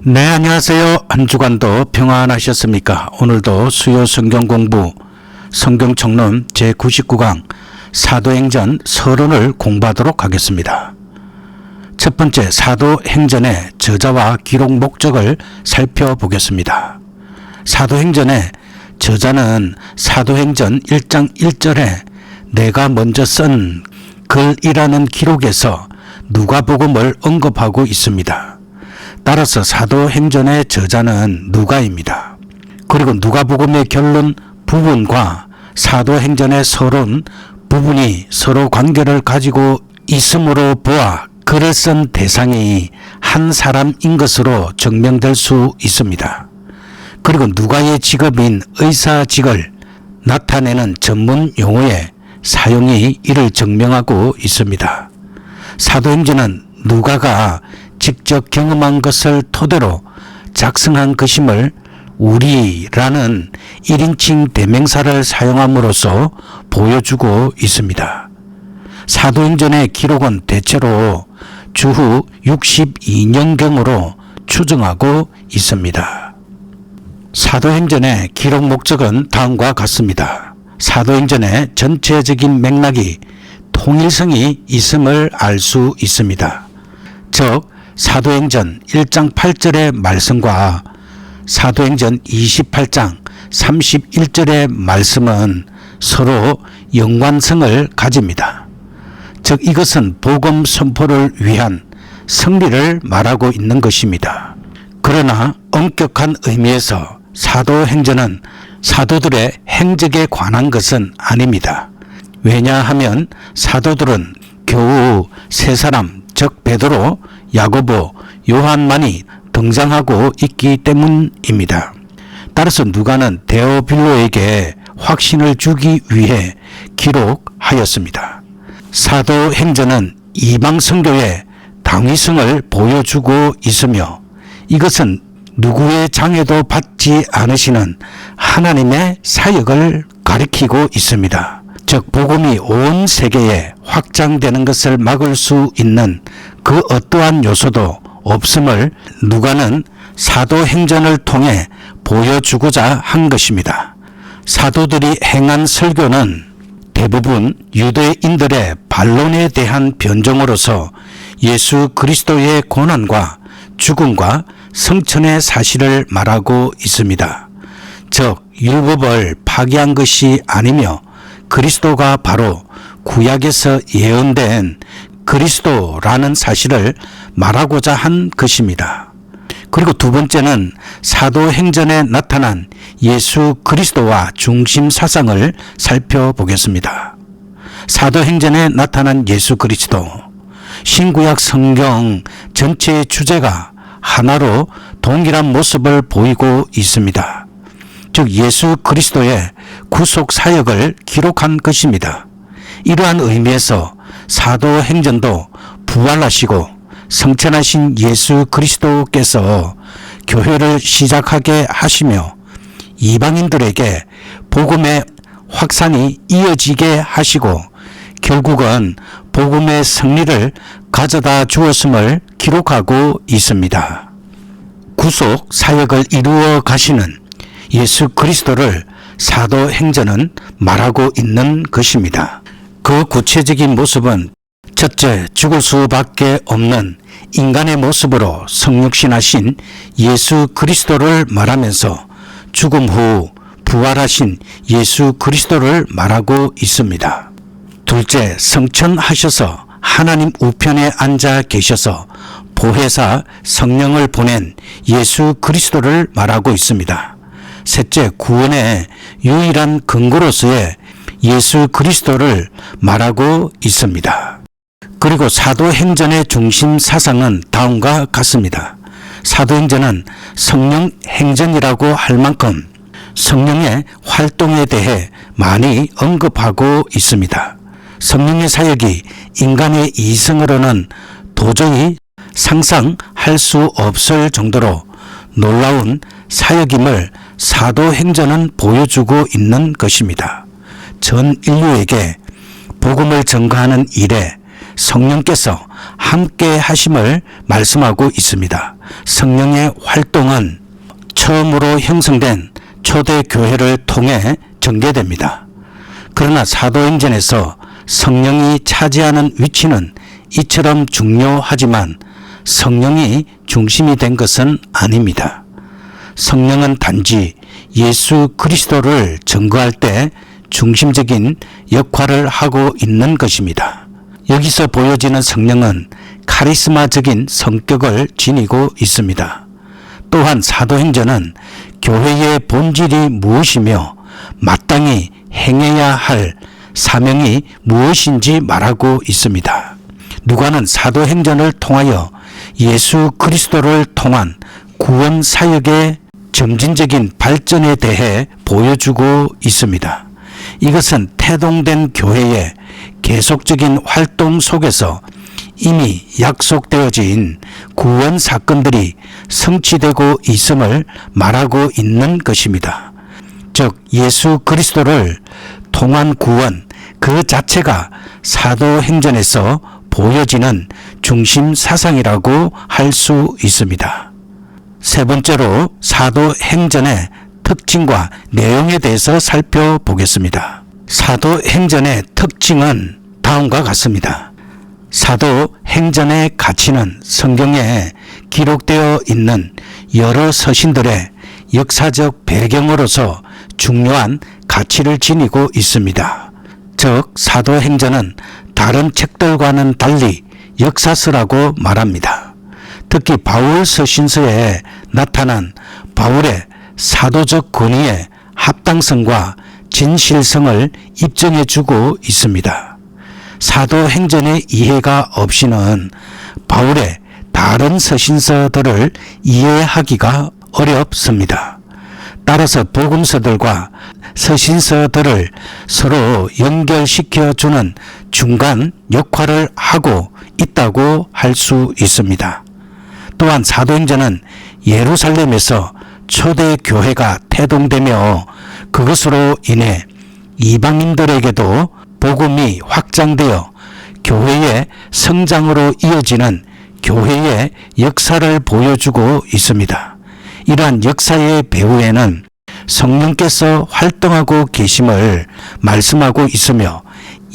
네, 안녕하세요. 한 주간도 평안하셨습니까? 오늘도 수요 성경 공부 성경총론 제99강 사도행전 서론을 공부하도록 하겠습니다. 첫 번째, 사도행전의 저자와 기록 목적을 살펴보겠습니다. 사도행전의 저자는 사도행전 1장 1절에 내가 먼저 쓴 글이라는 기록에서 누가복음을 언급하고 있습니다. 따라서 사도행전의 저자는 누가입니다. 그리고 누가복음의 결론 부분과 사도행전의 서론 부분이 서로 관계를 가지고 있으므로 보아 글을 쓴 대상이 한 사람인 것으로 증명될 수 있습니다. 그리고 누가의 직업인 의사직을 나타내는 전문 용어의 사용이 이를 증명하고 있습니다. 사도행전은 누가가 직접 경험한 것을 토대로 작성한 것임을 우리라는 1인칭 대명사를 사용함으로써 보여주고 있습니다. 사도행전의 기록은 대체로 주후 62년경으로 추정하고 있습니다. 사도행전의 기록 목적은 다음과 같습니다. 사도행전의 전체적인 맥락이 통일성이 있음을 알 수 있습니다. 즉 사도행전 1장 8절의 말씀과 사도행전 28장 31절의 말씀은 서로 연관성을 가집니다. 즉 이것은 복음 선포를 위한 승리를 말하고 있는 것입니다. 그러나 엄격한 의미에서 사도행전은 사도들의 행적에 관한 것은 아닙니다. 왜냐하면 사도들은 겨우 세 사람, 즉 베드로, 야고보, 요한만이 등장하고 있기 때문입니다. 따라서 누가는 데오빌로에게 확신을 주기 위해 기록하였습니다. 사도행전은 이방 선교의 당위성을 보여주고 있으며 이것은 누구의 장애도 받지 않으시는 하나님의 사역을 가리키고 있습니다. 즉 복음이 온 세계에 확장되는 것을 막을 수 있는 그 어떠한 요소도 없음을 누가는 사도행전을 통해 보여주고자 한 것입니다. 사도들이 행한 설교는 대부분 유대인들의 반론에 대한 변종으로서 예수 그리스도의 고난과 죽음과 성천의 사실을 말하고 있습니다. 즉 율법을 파기한 것이 아니며 그리스도가 바로 구약에서 예언된 그리스도라는 사실을 말하고자 한 것입니다. 그리고 두 번째는 사도행전에 나타난 예수 그리스도와 중심 사상을 살펴보겠습니다. 사도행전에 나타난 예수 그리스도, 신구약 성경 전체의 주제가 하나로 동일한 모습을 보이고 있습니다. 즉 예수 그리스도의 구속 사역을 기록한 것입니다. 이러한 의미에서 사도행전도 부활하시고 성천하신 예수 그리스도께서 교회를 시작하게 하시며 이방인들에게 복음의 확산이 이어지게 하시고 결국은 복음의 승리를 가져다 주었음을 기록하고 있습니다. 구속 사역을 이루어 가시는 예수 그리스도를 사도행전은 말하고 있는 것입니다. 그 구체적인 모습은 첫째, 죽을 수밖에 없는 인간의 모습으로 성육신하신 예수 그리스도를 말하면서 죽음 후 부활하신 예수 그리스도를 말하고 있습니다. 둘째, 성천하셔서 하나님 우편에 앉아 계셔서 보혜사 성령을 보낸 예수 그리스도를 말하고 있습니다. 셋째, 구원의 유일한 근거로서의 예수 그리스도를 말하고 있습니다. 그리고 사도행전의 중심 사상은 다음과 같습니다. 사도행전은 성령 행전이라고 할 만큼 성령의 활동에 대해 많이 언급하고 있습니다. 성령의 사역이 인간의 이성으로는 도저히 상상할 수 없을 정도로 놀라운 사역임을 사도행전은 보여주고 있는 것입니다. 전 인류에게 복음을 전가하는 일에 성령께서 함께 하심을 말씀하고 있습니다. 성령의 활동은 처음으로 형성된 초대교회를 통해 전개됩니다. 그러나 사도행전에서 성령이 차지하는 위치는 이처럼 중요하지만 성령이 중심이 된 것은 아닙니다. 성령은 단지 예수 그리스도를 증거할 때 중심적인 역할을 하고 있는 것입니다. 여기서 보여지는 성령은 카리스마적인 성격을 지니고 있습니다. 또한 사도행전은 교회의 본질이 무엇이며 마땅히 행해야 할 사명이 무엇인지 말하고 있습니다. 누가는 사도행전을 통하여 예수 그리스도를 통한 구원 사역의 점진적인 발전에 대해 보여주고 있습니다. 이것은 태동된 교회의 계속적인 활동 속에서 이미 약속되어진 구원 사건들이 성취되고 있음을 말하고 있는 것입니다. 즉 예수 그리스도를 통한 구원 그 자체가 사도행전에서 보여지는 중심 사상이라고 할 수 있습니다. 세 번째로 사도행전의 특징과 내용에 대해서 살펴보겠습니다. 사도행전의 특징은 다음과 같습니다. 사도행전의 가치는 성경에 기록되어 있는 여러 서신들의 역사적 배경으로서 중요한 가치를 지니고 있습니다. 즉 사도행전은 다른 책들과는 달리 역사서라고 말합니다. 특히 바울 서신서에 나타난 바울의 사도적 권위의 합당성과 진실성을 입증해주고 있습니다. 사도행전의 이해가 없이는 바울의 다른 서신서들을 이해하기가 어렵습니다. 따라서 복음서들과 서신서들을 서로 연결시켜주는 중간 역할을 하고 있다고 할 수 있습니다. 또한 사도행전은 예루살렘에서 초대교회가 태동되며 그것으로 인해 이방인들에게도 복음이 확장되어 교회의 성장으로 이어지는 교회의 역사를 보여주고 있습니다. 이러한 역사의 배후에는 성령께서 활동하고 계심을 말씀하고 있으며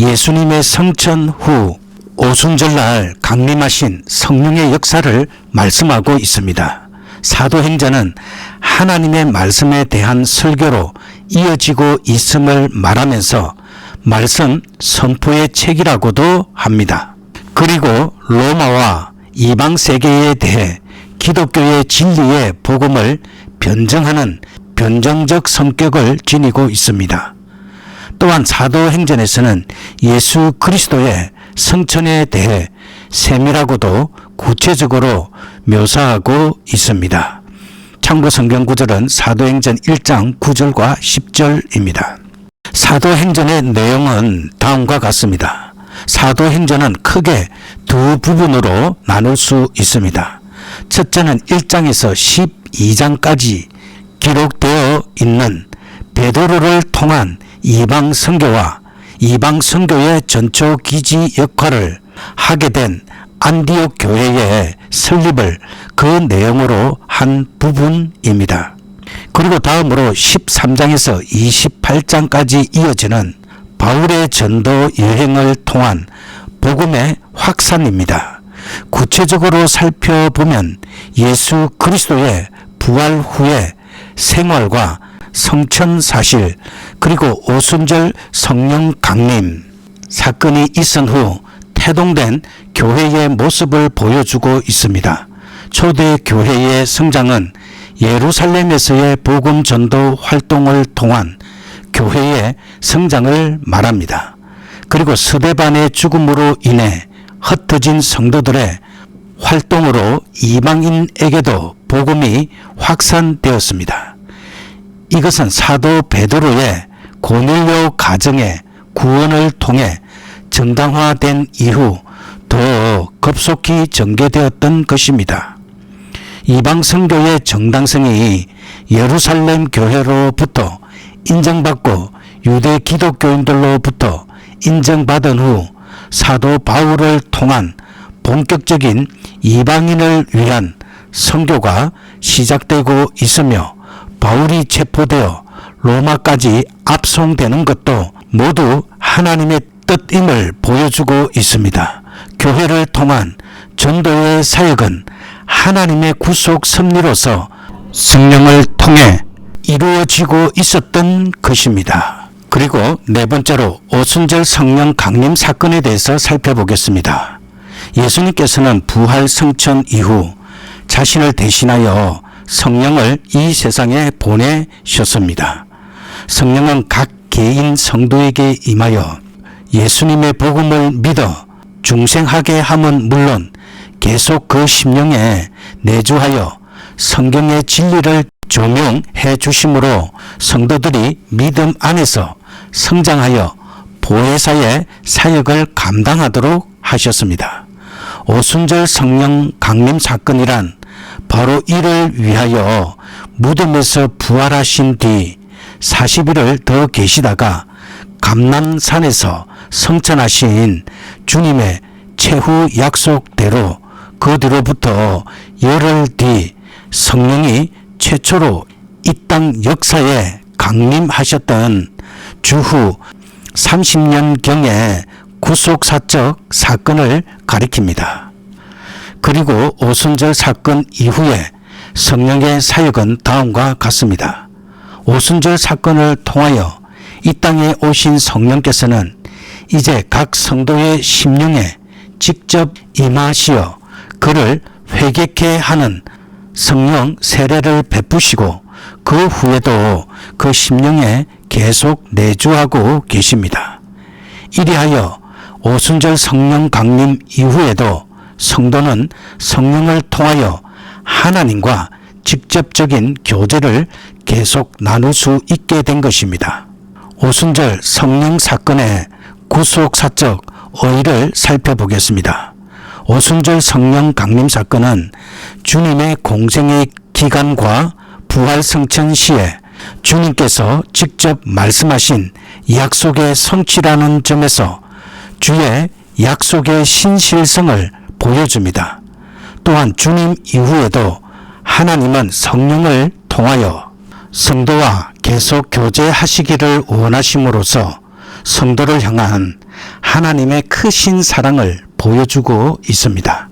예수님의 성천 후 오순절날 강림하신 성령의 역사를 말씀하고 있습니다. 사도행전은 하나님의 말씀에 대한 설교로 이어지고 있음을 말하면서 말씀 선포의 책이라고도 합니다. 그리고 로마와 이방 세계에 대해 기독교의 진리의 복음을 변증하는 변정적 성격을 지니고 있습니다. 또한 사도행전에서는 예수 그리스도의 성천에 대해 세밀하고도 구체적으로 묘사하고 있습니다. 참고 성경 구절은 사도행전 1장 9절과 10절입니다. 사도행전의 내용은 다음과 같습니다. 사도행전은 크게 두 부분으로 나눌 수 있습니다. 첫째는 1장에서 12장까지 기록되어 있는 베드로를 통한 이방 선교와 이방 선교의 전초 기지 역할을 하게 된 안디옥 교회의 설립을 그 내용으로 한 부분입니다. 그리고 다음으로 13장에서 28장까지 이어지는 바울의 전도 여행을 통한 복음의 확산입니다. 구체적으로 살펴보면 예수 그리스도의 부활 후의 생활과 성천 사실 그리고 오순절 성령 강림 사건이 있은 후 태동된 교회의 모습을 보여주고 있습니다. 초대 교회의 성장은 예루살렘에서의 복음 전도 활동을 통한 교회의 성장을 말합니다. 그리고 스데반의 죽음으로 인해 흩어진 성도들의 활동으로 이방인에게도 복음이 확산되었습니다. 이것은 사도 베드로의 고넬료 가정의 구원을 통해 정당화된 이후 더 급속히 전개되었던 것입니다. 이방 선교의 정당성이 예루살렘 교회로부터 인정받고 유대 기독교인들로부터 인정받은 후 사도 바울을 통한 본격적인 이방인을 위한 선교가 시작되고 있으며 바울이 체포되어 로마까지 압송되는 것도 모두 하나님의 뜻임을 보여주고 있습니다. 교회를 통한 전도의 사역은 하나님의 구속 섭리로서 성령을 통해 이루어지고 있었던 것입니다. 그리고 네 번째로 오순절 성령 강림 사건에 대해서 살펴보겠습니다. 예수님께서는 부활 성천 이후 자신을 대신하여 성령을 이 세상에 보내셨습니다. 성령은 각 개인 성도에게 임하여 예수님의 복음을 믿어 중생하게 함은 물론 계속 그 심령에 내주하여 성경의 진리를 조명해 주심으로 성도들이 믿음 안에서 성장하여 보혜사의 사역을 감당하도록 하셨습니다. 오순절 성령 강림 사건이란 바로 이를 위하여 무덤에서 부활하신 뒤 40일을 더 계시다가 감람산에서 성천하신 주님의 최후 약속대로 그 뒤로부터 열흘 뒤 성령이 최초로 이 땅 역사에 강림하셨던 주후 30년경의 구속사적 사건을 가리킵니다. 그리고 오순절 사건 이후에 성령의 사역은 다음과 같습니다. 오순절 사건을 통하여 이 땅에 오신 성령께서는 이제 각 성도의 심령에 직접 임하시어 그를 회개케 하는 성령 세례를 베푸시고 그 후에도 그 심령에 계속 내주하고 계십니다. 이리하여 오순절 성령 강림 이후에도 성도는 성령을 통하여 하나님과 직접적인 교제를 계속 나눌 수 있게 된 것입니다. 오순절 성령 사건의 구속사적 의의를 살펴보겠습니다. 오순절 성령 강림 사건은 주님의 공생의 기간과 부활 성천 시에 주님께서 직접 말씀하신 약속의 성취라는 점에서 주의 약속의 신실성을 보여줍니다. 또한 주님 이후에도 하나님은 성령을 통하여 성도와 계속 교제하시기를 원하심으로써 성도를 향한 하나님의 크신 사랑을 보여주고 있습니다.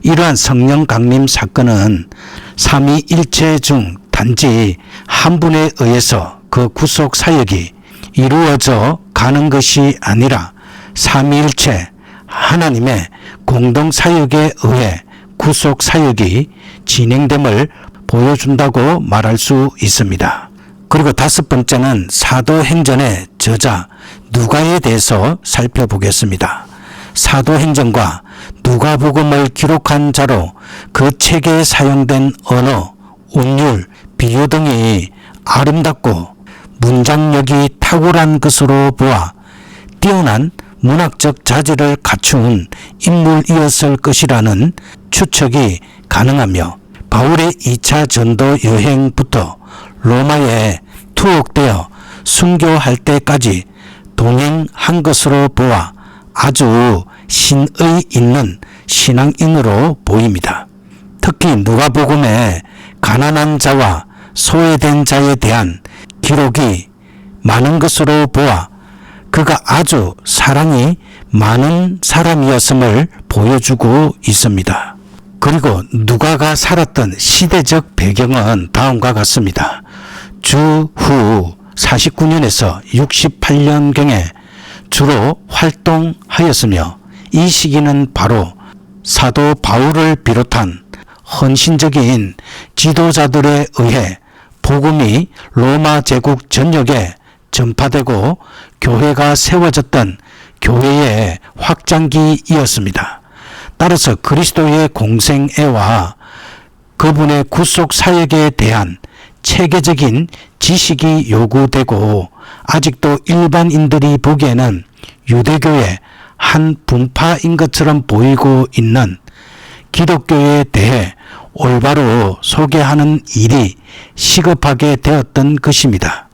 이러한 성령 강림 사건은 삼위일체 중 단지 한 분에 의해서 그 구속 사역이 이루어져 가는 것이 아니라 삼위일체 하나님의 공동 사역에 의해 구속 사역이 진행됨을 보여준다고 말할 수 있습니다. 그리고 다섯 번째는 사도행전의 저자 누가에 대해서 살펴보겠습니다. 사도행전과 누가복음을 기록한 자로 그 책에 사용된 언어, 운율, 비유 등이 아름답고 문장력이 탁월한 것으로 보아 뛰어난 문학적 자질을 갖춘 인물이었을 것이라는 추측이 가능하며 바울의 2차 전도 여행부터 로마에 투옥되어 순교할 때까지 동행한 것으로 보아 아주 신의 있는 신앙인으로 보입니다. 특히 누가복음에 가난한 자와 소외된 자에 대한 기록이 많은 것으로 보아 그가 아주 사랑이 많은 사람이었음을 보여주고 있습니다. 그리고 누가가 살았던 시대적 배경은 다음과 같습니다. 주후 49년에서 68년경에 주로 활동하였으며 이 시기는 바로 사도 바울을 비롯한 헌신적인 지도자들에 의해 복음이 로마 제국 전역에 전파되고 교회가 세워졌던 교회의 확장기이었습니다. 따라서 그리스도의 공생애와 그분의 구속 사역에 대한 체계적인 지식이 요구되고 아직도 일반인들이 보기에는 유대교의 한 분파인 것처럼 보이고 있는 기독교에 대해 올바로 소개하는 일이 시급하게 되었던 것입니다.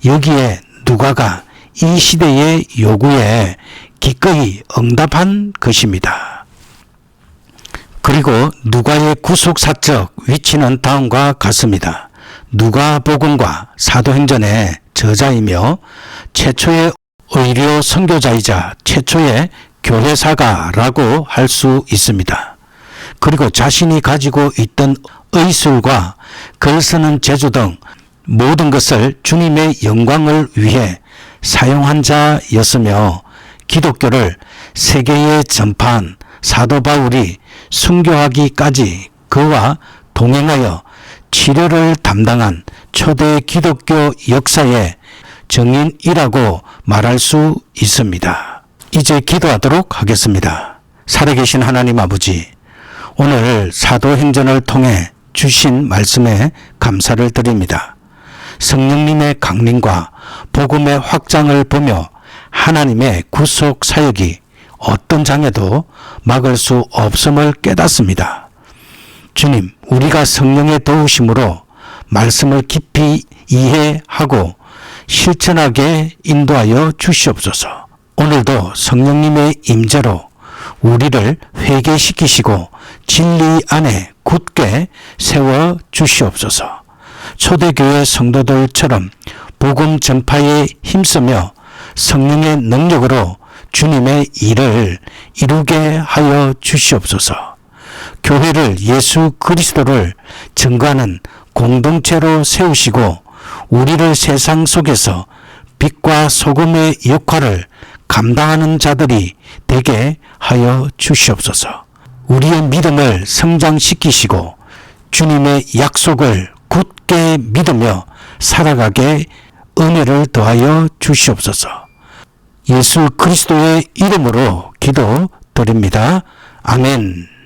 여기에 누가가 이 시대의 요구에 기꺼이 응답한 것입니다. 그리고 누가의 구속사적 위치는 다음과 같습니다. 누가복음과 사도행전의 저자이며 최초의 의료 선교자이자 최초의 교회사가라고 할 수 있습니다. 그리고 자신이 가지고 있던 의술과 글 쓰는 재주 등 모든 것을 주님의 영광을 위해 사용한 자였으며 기독교를 세계에 전파한 사도 바울이 순교하기까지 그와 동행하여 치료를 담당한 초대 기독교 역사의 정인이라고 말할 수 있습니다. 이제 기도하도록 하겠습니다. 살아계신 하나님 아버지, 오늘 사도행전을 통해 주신 말씀에 감사를 드립니다. 성령님의 강림과 복음의 확장을 보며 하나님의 구속 사역이 어떤 장애도 막을 수 없음을 깨닫습니다. 주님, 우리가 성령의 도우심으로 말씀을 깊이 이해하고 실천하게 인도하여 주시옵소서. 오늘도 성령님의 임재로 우리를 회개시키시고 진리 안에 굳게 세워 주시옵소서. 초대교회 성도들처럼 복음 전파에 힘쓰며 성령의 능력으로 주님의 일을 이루게 하여 주시옵소서. 교회를 예수 그리스도를 증거하는 공동체로 세우시고 우리를 세상 속에서 빛과 소금의 역할을 감당하는 자들이 되게 하여 주시옵소서. 우리의 믿음을 성장시키시고 주님의 약속을 굳게 믿으며 살아가게 은혜를 더하여 주시옵소서. 예수 그리스도의 이름으로 기도드립니다. 아멘.